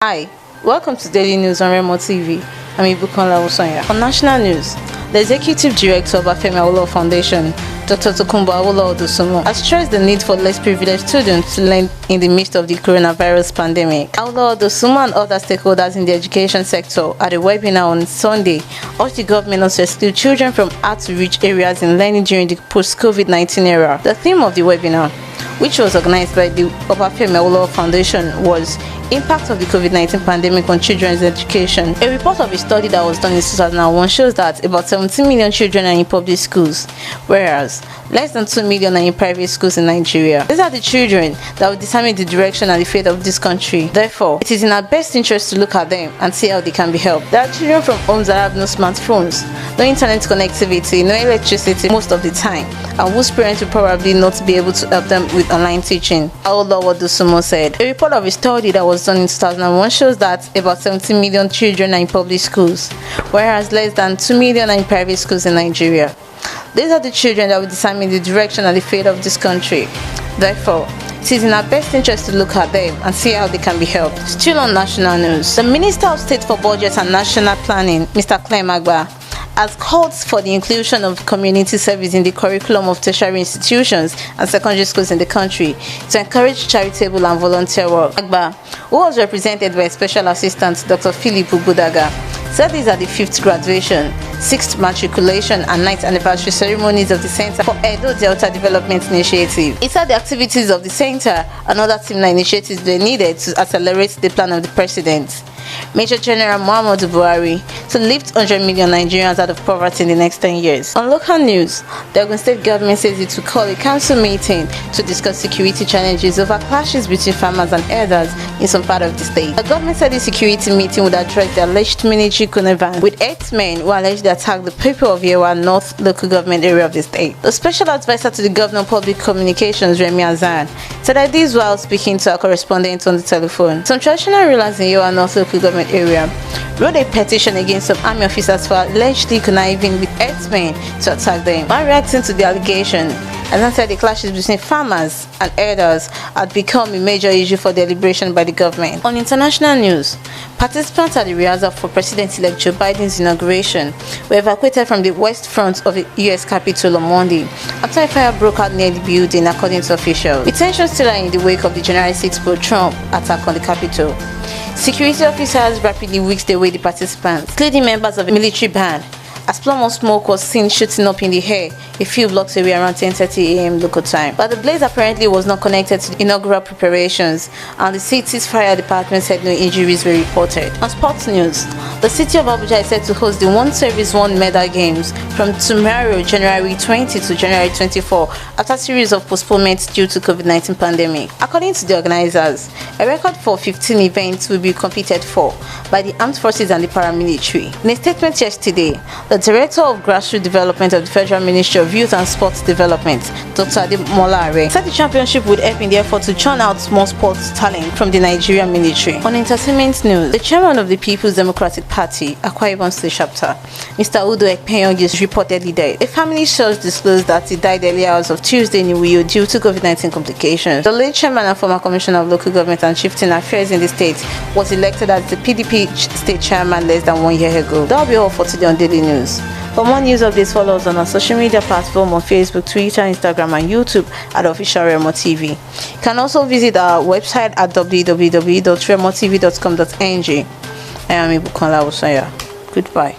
Hi, welcome to Daily News on Remo TV. I'm Awolowo-Dosunmu. On national news, the Executive Director of Awolowo Foundation, Dr. Awolowo-Dosunmu, has stressed the need for less privileged students to learn in the midst of the coronavirus pandemic. Awolowo-Dosunmu and other stakeholders in the education sector at a webinar on Sunday urged the government not to exclude children from hard-to-reach areas in learning during the post-COVID-19 era. The theme of the webinar, which was organized by the Awolowo Foundation, was Impact of the COVID-19 Pandemic on Children's Education. A report of a study that was done in 2001 shows that about 17 million children are in public schools, whereas less than 2 million are in private schools in Nigeria. These are the children that will determine the direction and the fate of this country. Therefore, it is in our best interest to look at them and see how they can be helped. There are children from homes that have no smartphones, no internet connectivity, no electricity most of the time, and whose parents will probably not be able to help them with online teaching, Awolowo-Dosunmu said. A report of a study that was done in 2001 shows that about 17 million children are in public schools, whereas less than 2 million are in private schools in Nigeria. These are the children that will determine the direction and the fate of this country. Therefore, it is in our best interest to look at them and see how they can be helped. Still on national news, the Minister of State for Budget and National Planning, Mr. Agba, has called for the inclusion of community service in the curriculum of tertiary institutions and secondary schools in the country to encourage charitable and volunteer work. Agba, who was represented by Special Assistant Dr. Philip Budaga, said these are the 5th graduation, 6th matriculation and 9th anniversary ceremonies of the Center for Edo Delta Development Initiative. He said the activities of the center and other similar initiatives were needed to accelerate the plan of the President, Major General Muhammadu Buhari, to lift 100 million Nigerians out of poverty in the next 10 years. On local news, the Ogun State government says it will call a council meeting to discuss security challenges over clashes between farmers and herders in some part of the state. The government said the security meeting would address the alleged military connivance with 8 men who allegedly attacked the people of Yewa North local government area of the state. The special advisor to the governor of public communications, Remi Azan, said that this while speaking to our correspondent on the telephone. Some traditional rulers in Yewa North local government area wrote a petition against some army officers for allegedly conniving with 8 men to attack them. While reacting to the allegation, Azan said the clashes between farmers and herders had become a major issue for deliberation by the government. On international news, participants at the rehearsal for President-elect Joe Biden's inauguration were evacuated from the west front of the U.S. Capitol on Monday after a fire broke out near the building, according to officials. The tensions still are in the wake of the January 6th pro-Trump attack on the Capitol. Security officers rapidly whisked away the participants, including members of a military band, as plume of smoke was seen shooting up in the air a few blocks away around 10:30 a.m. local time. But the blaze apparently was not connected to the inaugural preparations, and the city's fire department said no injuries were reported. On sports news, the city of Abuja is set to host the One Service One Medal Games from tomorrow, January 20 to January 24, after a series of postponements due to COVID-19 pandemic. According to the organizers, a record for 15 events will be competed for by the armed forces and the paramilitary. In a statement yesterday, the Director of Grassroots Development of the Federal Ministry of Youth and Sports Development, Dr. Ademola Are, said the championship would help in the effort to churn out more sports talent from the Nigerian military. On entertainment news, the chairman of the People's Democratic Party, Akwa Ibom State Chapter, Mr. Udo Ekpenyong, is reportedly dead. A family source disclosed that he died early hours of Tuesday in Uyo due to COVID-19 complications. The late chairman and former commissioner of local government and chieftain affairs in the state was elected as the PDP state chairman less than 1 year ago. That will be all for today on Daily News. For more news updates, follow us on our social media platform on Facebook, Twitter, Instagram, and YouTube at Officialremotv. You can also visit our website at www.remotv.com.ng. I am Awolowo-Dosunmu. Goodbye.